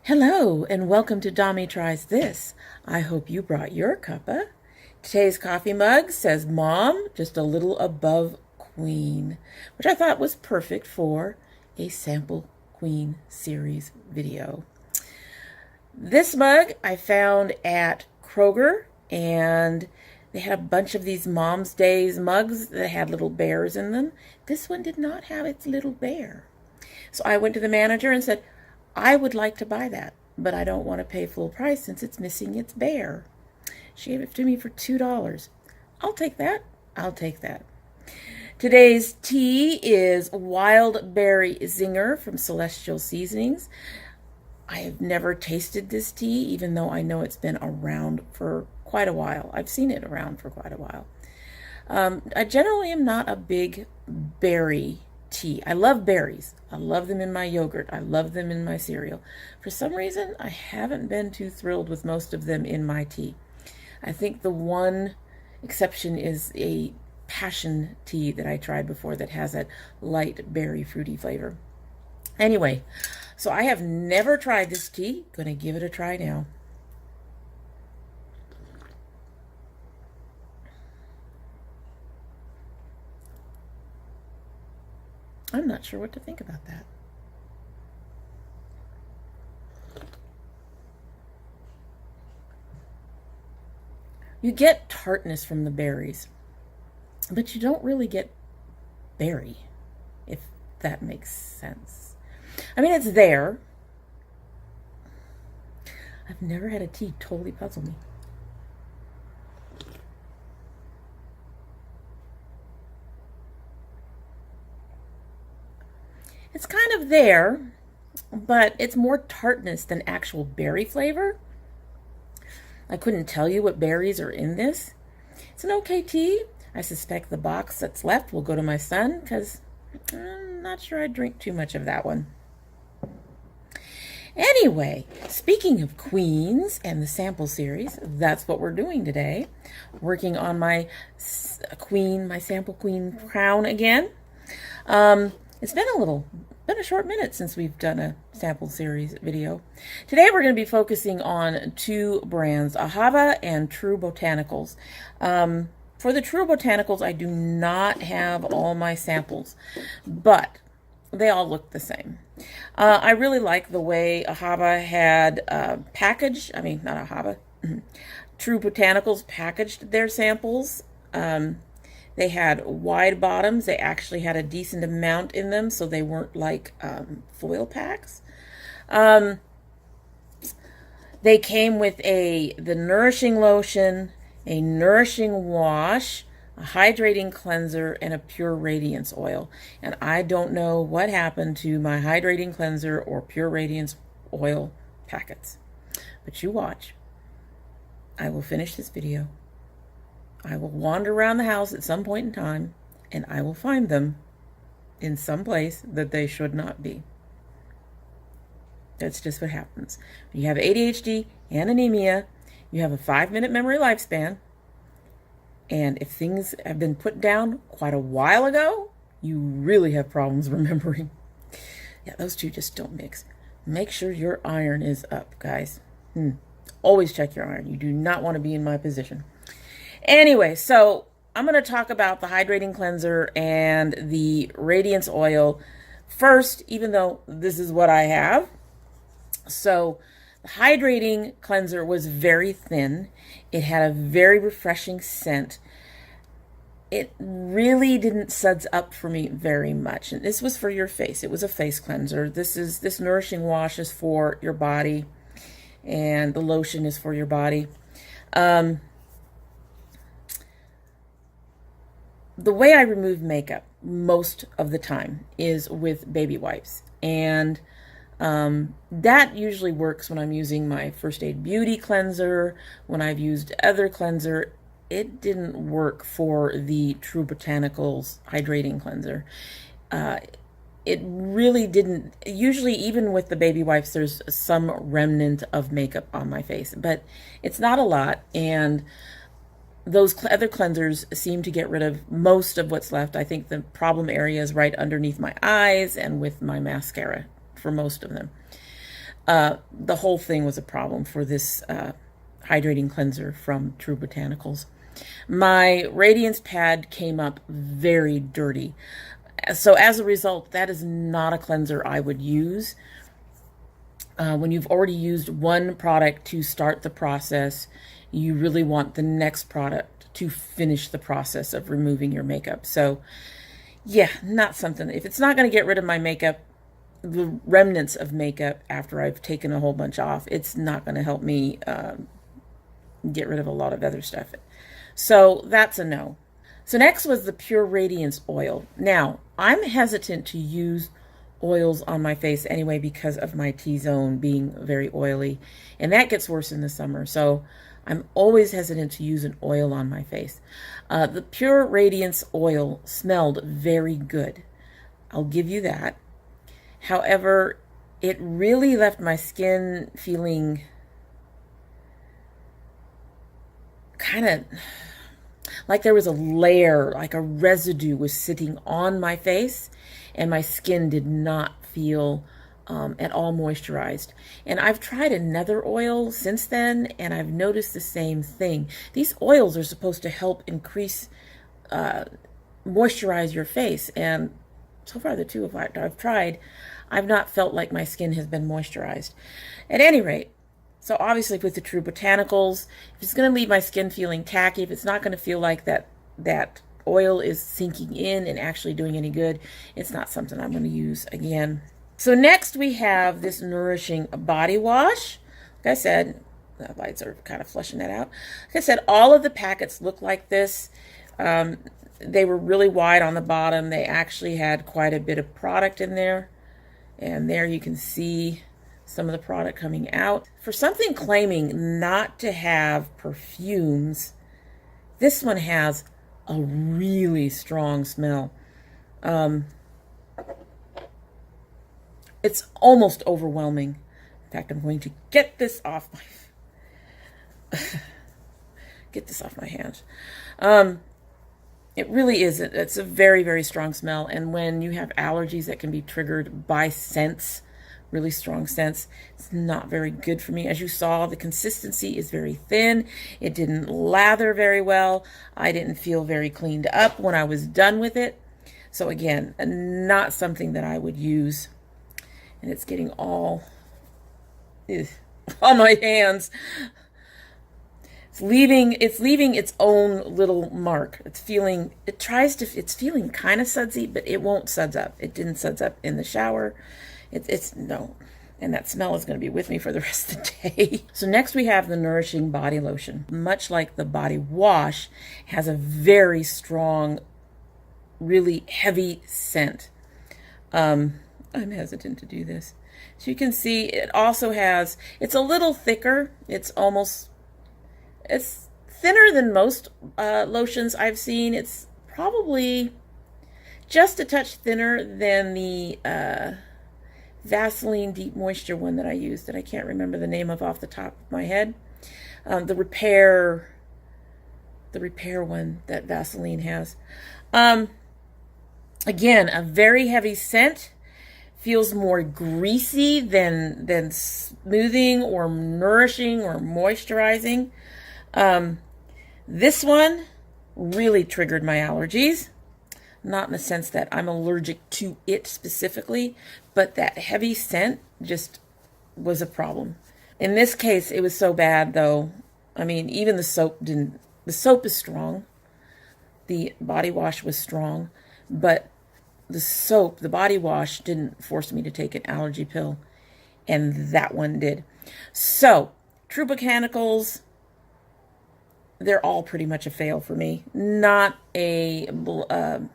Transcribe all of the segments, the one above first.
Hello and welcome to Dommy Tries This. I hope you brought your cuppa. Today's coffee mug says Mom, just a little above Queen, which I thought was perfect for a sample Queen series video. This mug I found at Kroger, and they had a bunch of these Mom's Days mugs that had little bears in them. This one did not have its little bear. So I went to the manager and said, I would like to buy that, but I don't want to pay full price since it's missing its bear. She gave it to me for $2. I'll take that. I'll take that. Today's tea is Wild Berry Zinger from Celestial Seasonings. I have never tasted this tea, even though I know it's been around for quite a while. I've seen it around for quite a while. I generally am not a big berry tea. I love berries. I love them in my yogurt. I love them in my cereal. For some reason, I haven't been too thrilled with most of them in my tea. I think the one exception is a passion tea that I tried before that has that light berry fruity flavor. Anyway, so I have never tried this tea. Gonna give it a try now. I'm not sure what to think about that. You get tartness from the berries, but you don't really get berry, if that makes sense. I mean, it's there. I've never had a tea totally puzzle me. It's kind of there, but it's more tartness than actual berry flavor. I couldn't tell you what berries are in this. It's an okay tea. I suspect the box that's left will go to my son because I'm not sure I'd drink too much of that one. Anyway, speaking of queens and the sample series, that's what we're doing today. Working on my sample queen crown again. It's been a short minute since we've done a sample series video. Today we're going to be focusing on two brands, Ahava and True Botanicals. For the True Botanicals, I do not have all my samples, but they all look the same. I really like the way Ahava had packaged, not Ahava, True Botanicals packaged their samples. They had wide bottoms. They actually had a decent amount in them, so they weren't like foil packs. They came with the nourishing lotion, a nourishing wash, a hydrating cleanser, and a pure radiance oil. And I don't know what happened to my hydrating cleanser or pure radiance oil packets. But you watch. I will finish this video. I will wander around the house at some point in time, and I will find them in some place that they should not be. That's just what happens. When you have ADHD and anemia, you have a 5-minute memory lifespan, and if things have been put down quite a while ago, you really have problems remembering. Yeah, those two just don't mix. Make sure your iron is up, guys. Always check your iron. You do not want to be in my position. Anyway, so I'm going to talk about the hydrating cleanser and the radiance oil first, even though this is what I have. So the hydrating cleanser was very thin. It had a very refreshing scent. It really didn't suds up for me very much. And this was for your face. It was a face cleanser. This nourishing wash is for your body, and the lotion is for your body. The way I remove makeup most of the time is with baby wipes. And that usually works when I'm using my First Aid Beauty cleanser, when I've used other cleanser. It didn't work for the True Botanicals hydrating cleanser. It really didn't. Usually, even with the baby wipes, there's some remnant of makeup on my face, but it's not a lot. And those other cleansers seem to get rid of most of what's left. I think the problem area is right underneath my eyes and with my mascara for most of them. The whole thing was a problem for this hydrating cleanser from True Botanicals. My Radiance pad came up very dirty. So as a result, that is not a cleanser I would use. When you've already used one product to start the process, you really want the next product to finish the process of removing your makeup. So yeah, not something. If it's not going to get rid of my makeup, the remnants of makeup after I've taken a whole bunch off, it's not going to help me get rid of a lot of other stuff. So that's a no. So next was the Pure Radiance oil. Now, I'm hesitant to use oils on my face anyway because of my T-zone being very oily, and that gets worse in the summer. So I'm always hesitant to use an oil on my face. The Pure Radiance oil smelled very good. I'll give you that. However, it really left my skin feeling kind of like there was a layer, like a residue was sitting on my face, and my skin did not feel at all moisturized. And I've tried another oil since then, and I've noticed the same thing. These oils are supposed to help increase, moisturize your face, and so far the two I've tried, I've not felt like my skin has been moisturized. At any rate, so obviously with the True Botanicals, if it's going to leave my skin feeling tacky, if it's not going to feel like that oil is sinking in and actually doing any good, it's not something I'm going to use again. So next we have this Nourishing Body Wash. Like I said, the lights are kind of flushing that out. Like I said, all of the packets look like this. They were really wide on the bottom. They actually had quite a bit of product in there. And there you can see some of the product coming out. For something claiming not to have perfumes, this one has a really strong smell. It's almost overwhelming. In fact, I'm going to get this off my hands. It really is. It's a very, very strong smell. And when you have allergies that can be triggered by scents, really strong scents, it's not very good for me. As you saw, the consistency is very thin. It didn't lather very well. I didn't feel very cleaned up when I was done with it. So again, not something that I would use. And it's getting all on my hands. It's leaving its own little mark. It's feeling kind of sudsy, but it won't suds up. It didn't suds up in the shower. No. And that smell is going to be with me for the rest of the day. So next we have the Nourishing Body Lotion. Much like the body wash, has a very strong, really heavy scent. I'm hesitant to do this. So you can see it also has, it's a little thicker. It's thinner than most lotions I've seen. It's probably just a touch thinner than the Vaseline Deep Moisture one that I used that I can't remember the name of off the top of my head. The repair one that Vaseline has. Again, a very heavy scent. Feels more greasy than smoothing or nourishing or moisturizing. This one really triggered my allergies. Not in the sense that I'm allergic to it specifically, but that heavy scent just was a problem. In this case, it was so bad though. I mean, even the soap is strong. The body wash was strong, but the body wash didn't force me to take an allergy pill, and that one did. So, True Botanicals, they're all pretty much a fail for me. Not a blend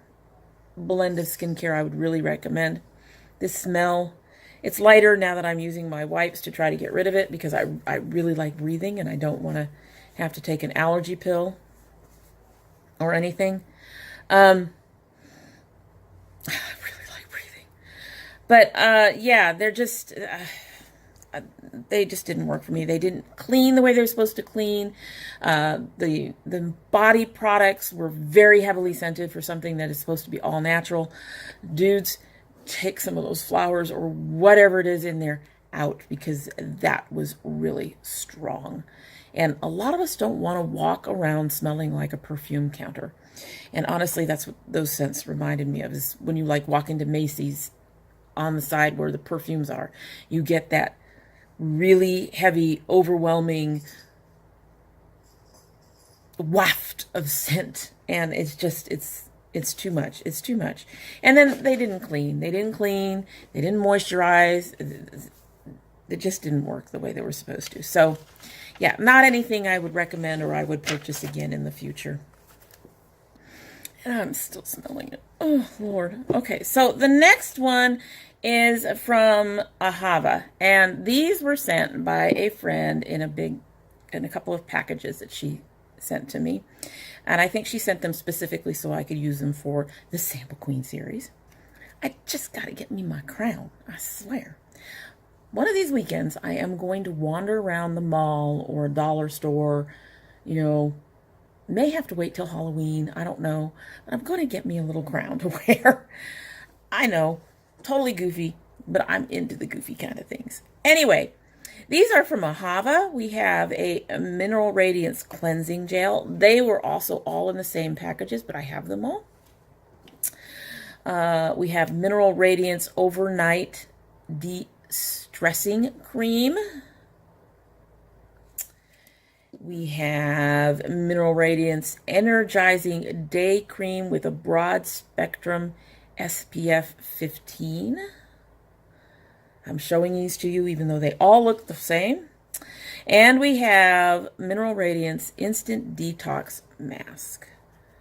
of skincare I would really recommend. This smell, it's lighter now that I'm using my wipes to try to get rid of it because I really like breathing and I don't want to have to take an allergy pill or anything. I really like breathing. But yeah, they just didn't work for me. They didn't clean the way they were supposed to clean. The body products were very heavily scented for something that is supposed to be all natural. Dudes, take some of those flowers or whatever it is in there out because that was really strong. And a lot of us don't want to walk around smelling like a perfume counter. And honestly, that's what those scents reminded me of, is when you like walk into Macy's on the side where the perfumes are. You get that really heavy, overwhelming waft of scent. And it's just, it's too much. It's too much. And then they didn't clean. They didn't moisturize. It just didn't work the way they were supposed to. So, yeah, not anything I would recommend or I would purchase again in the future. And I'm still smelling it. Oh, Lord. Okay, so the next one is from Heyas. And these were sent by a friend in a couple of packages that she sent to me. And I think she sent them specifically so I could use them for the Sample Queen series. I just got to get me my crown, I swear. One of these weekends, I am going to wander around the mall or a dollar store, you know, may have to wait till Halloween, I don't know, but I'm going to get me a little crown to wear. I know, totally goofy, but I'm into the goofy kind of things. Anyway, these are from Heyas. We have a Mineral Radiance Cleansing Gel. They were also all in the same packages, but I have them all. We have Mineral Radiance Overnight De-Stressing Cream. We have Mineral Radiance Energizing Day Cream with a broad spectrum SPF 15. I'm showing these to you even though they all look the same. And we have Mineral Radiance Instant Detox Mask.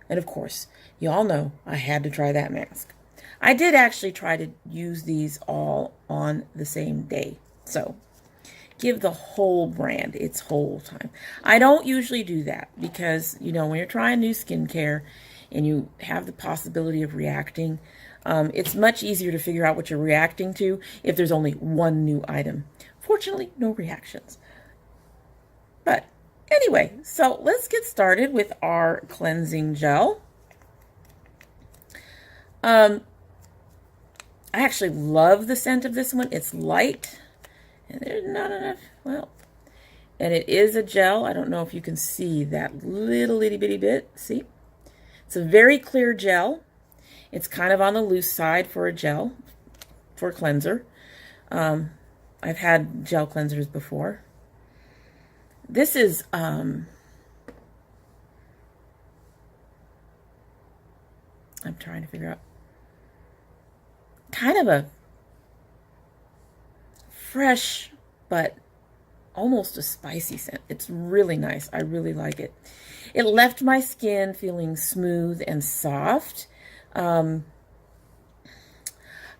And of course, you all know I had to try that mask. I did actually try to use these all on the same day. So give the whole brand its whole time. I don't usually do that because, you know, when you're trying new skincare and you have the possibility of reacting, it's much easier to figure out what you're reacting to if there's only one new item. Fortunately, no reactions. But anyway, so let's get started with our cleansing gel. I actually love the scent of this one. It's light. And there's not enough, well, and it is a gel. I don't know if you can see that little itty bitty bit. See? It's a very clear gel. It's kind of on the loose side for a gel, for a cleanser. I've had gel cleansers before. This is, I'm trying to figure out, kind of a fresh, but almost a spicy scent. It's really nice. I really like it. It left my skin feeling smooth and soft.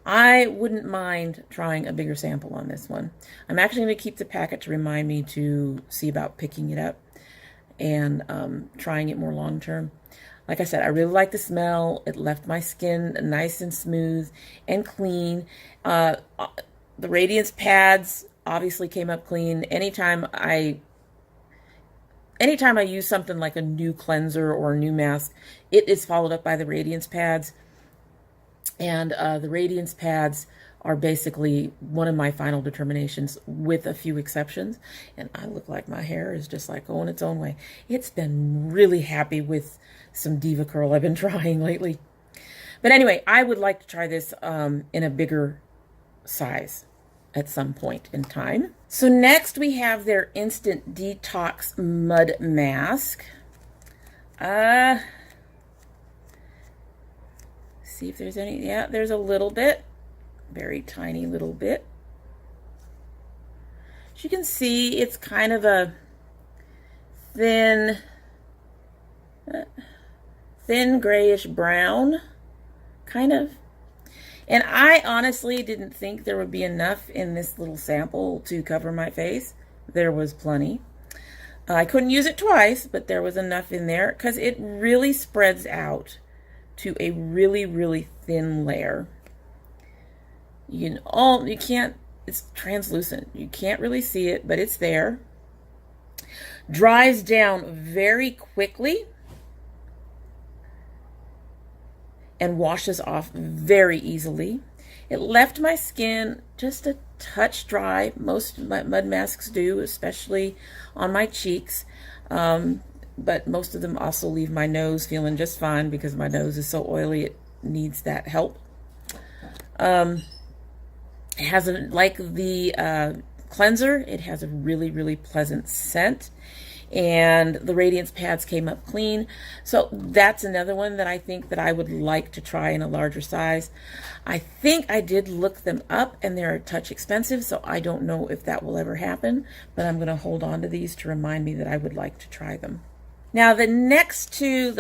I wouldn't mind trying a bigger sample on this one. I'm actually going to keep the packet to remind me to see about picking it up and trying it more long term. Like I said, I really like the smell. It left my skin nice and smooth and clean. The Radiance pads obviously came up clean. Anytime I use something like a new cleanser or a new mask, it is followed up by the Radiance pads. And the Radiance pads are basically one of my final determinations with a few exceptions. And I look like my hair is just like going its own way. It's been really happy with some Diva Curl I've been trying lately. But anyway, I would like to try this in a bigger size at some point in time. So next we have their Instant Detox Mud Mask. See if there's any, yeah, there's a little bit, very tiny little bit. As you can see, it's kind of a thin grayish brown, kind of. And I honestly didn't think there would be enough in this little sample to cover my face. There was plenty. I couldn't use it twice, but there was enough in there because it really spreads out to a really, really thin layer. You can't, it's translucent. You can't really see it, but it's there. Dries down very quickly and washes off very easily. It left my skin just a touch dry. Most mud masks do, especially on my cheeks. But most of them also leave my nose feeling just fine because my nose is so oily it needs that help. It has like the cleanser, it has a really, really pleasant scent. And the Radiance pads came up clean. So that's another one that I think that I would like to try in a larger size. I think I did look them up and they're a touch expensive, so I don't know if that will ever happen, but I'm going to hold on to these to remind me that I would like to try them. Now the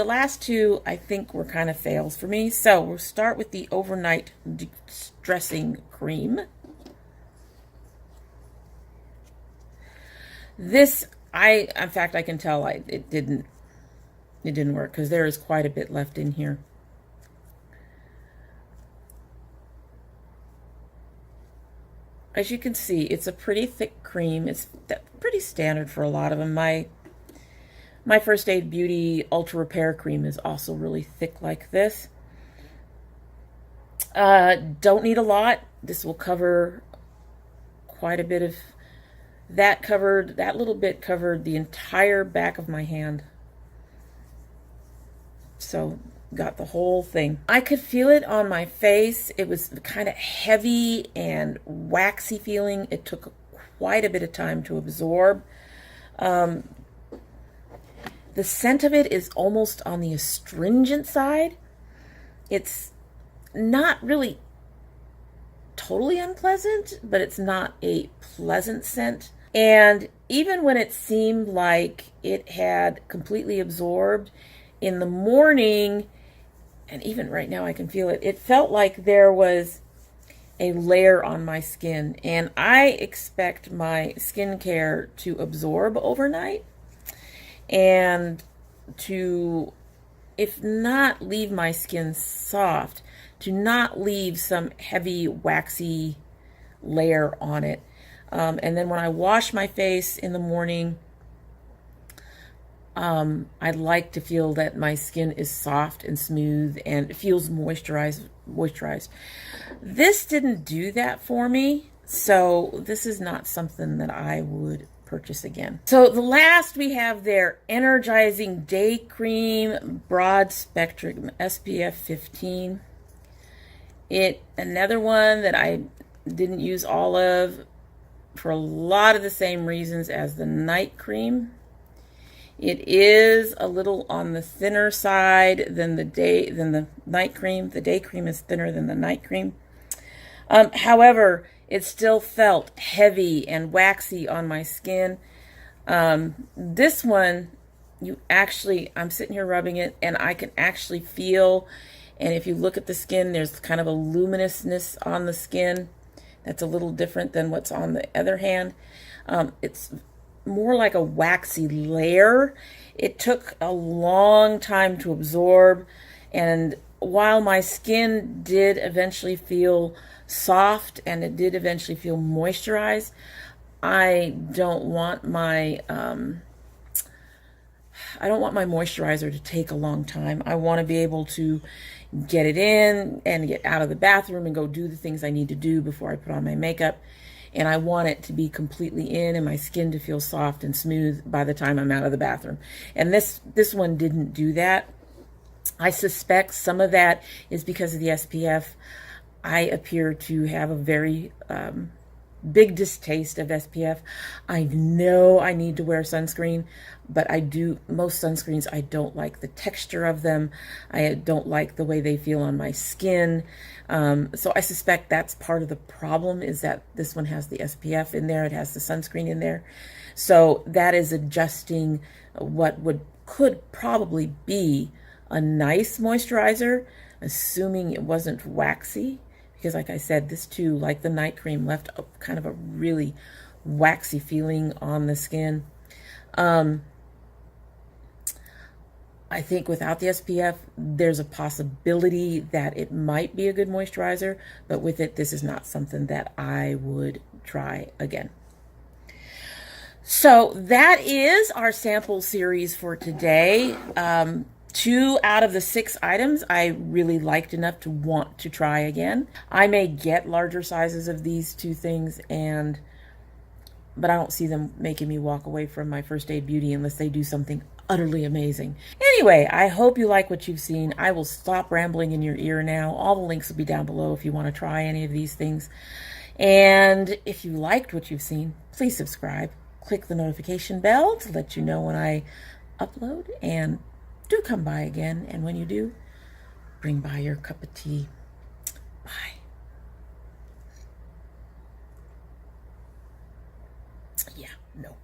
last two, I think were kind of fails for me. So we'll start with the Overnight Distressing Cream. This, in fact, I can tell it didn't work because there is quite a bit left in here. As you can see, it's a pretty thick cream. It's pretty standard for a lot of them. My First Aid Beauty Ultra Repair Cream is also really thick like this. Don't need a lot. This will cover quite a bit of that. That little bit covered the entire back of my hand. So got the whole thing. I could feel it on my face. It was kind of heavy and waxy feeling. It took quite a bit of time to absorb. The scent of it is almost on the astringent side. It's not really totally unpleasant, but it's not a pleasant scent. And even when it seemed like it had completely absorbed, in the morning, and even right now I can feel it, it felt like there was a layer on my skin. And I expect my skincare to absorb overnight and to, if not leave my skin soft, to not leave some heavy, waxy layer on it. And then when I wash my face in the morning, I like to feel that my skin is soft and smooth and it feels moisturized. This didn't do that for me, so this is not something that I would purchase again. So the last we have their Energizing Day Cream Broad Spectrum SPF 15. Another one that I didn't use all of for a lot of the same reasons as the night cream. It is a little on the thinner side than the night cream. The day cream is thinner than the night cream. However, it still felt heavy and waxy on my skin. This one, I'm sitting here rubbing it and I can actually feel, and if you look at the skin, there's kind of a luminousness on the skin that's a little different than what's on the other hand. It's more like a waxy layer. It took a long time to absorb, and while my skin did eventually feel soft and it did eventually feel moisturized, I don't want my moisturizer to take a long time. I want to be able to get it in and get out of the bathroom and go do the things I need to do before I put on my makeup. And I want it to be completely in and my skin to feel soft and smooth by the time I'm out of the bathroom. And this one didn't do that. I suspect some of that is because of the SPF. I appear to have a very big distaste of SPF. I know I need to wear sunscreen, but most sunscreens, I don't like the texture of them. I don't like the way they feel on my skin. So I suspect that's part of the problem, is that this one has the SPF in there. It has the sunscreen in there. So that is adjusting what could probably be a nice moisturizer, assuming it wasn't waxy. Because like I said, this too, like the night cream, left kind of a really waxy feeling on the skin. I think without the SPF, there's a possibility that it might be a good moisturizer, but with it, this is not something that I would try again. So that is our sample series for today. 2 out of the 6 items I really liked enough to want to try again. I may get larger sizes of these 2 things, but I don't see them making me walk away from my First Aid Beauty unless they do something utterly amazing. Anyway, I hope you like what you've seen. I will stop rambling in your ear now. All the links will be down below if you want to try any of these things. And if you liked what you've seen, please subscribe. Click the notification bell to let you know when I upload, and do come by again. And when you do, bring by your cup of tea. Bye. Yeah, no.